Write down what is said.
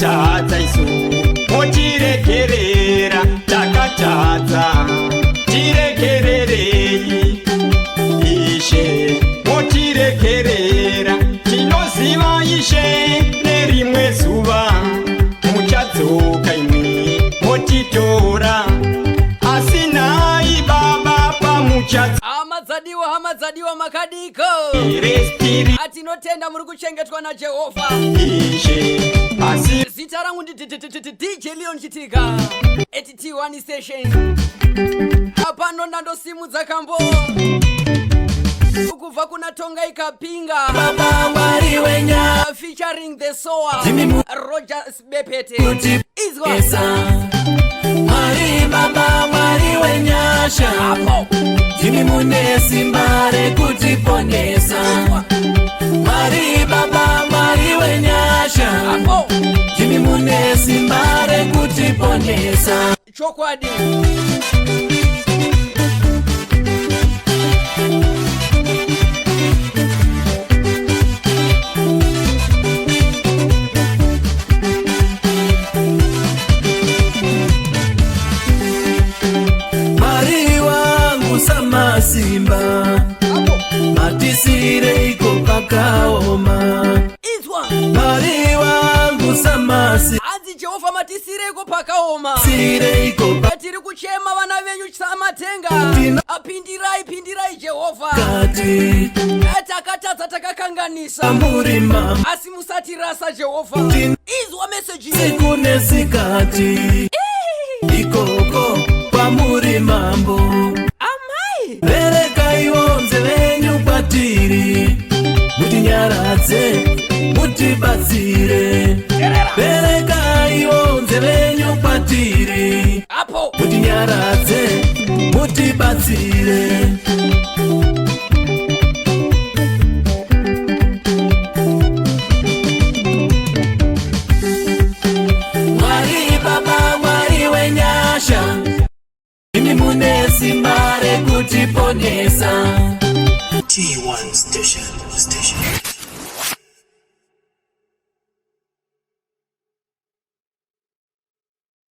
takatadza isu motirekerera takatadza tirekererei Ishe motirekerera tinoziva Ishe nerimwe zuva muchadzoka imwe motitora asinai baba pamuchadzoka hamadzadiwa makadiko atinotenda muri kuchengetwa naJehovha zita rangu ndi DJ Leon Chitika T1 station apa nonda ndosimudza kambo ukubva kuna Tonga ikapinga baba mwari wenya featuring the Soa Rogers Bepete izwa mwari baba mwari wenyasha Jimmy mune simbare kutiponesa mwari baba mwari wenyasha Jimmy mune simbare kutiponesa chokwadi Simba matisire iko pakaoma izwa mari wangu samasi azi Jehova matisire iko pakaoma sire iko atiri kuchema vana venyu chamatenga apindirai Jehova kati atakatadza takakanganisa muri mama asimusati rasa Jehova izwa message sikune sikati ikoko kwa muri mambo Bereka ionze venyu kwatiri mutinyaradze mutibatsire Bereka ionze venyu kwatiri apo mutinyaradze mutibatsire Mwari baba mwari wenyasha Mimi mune simbare kutiponesa T1 station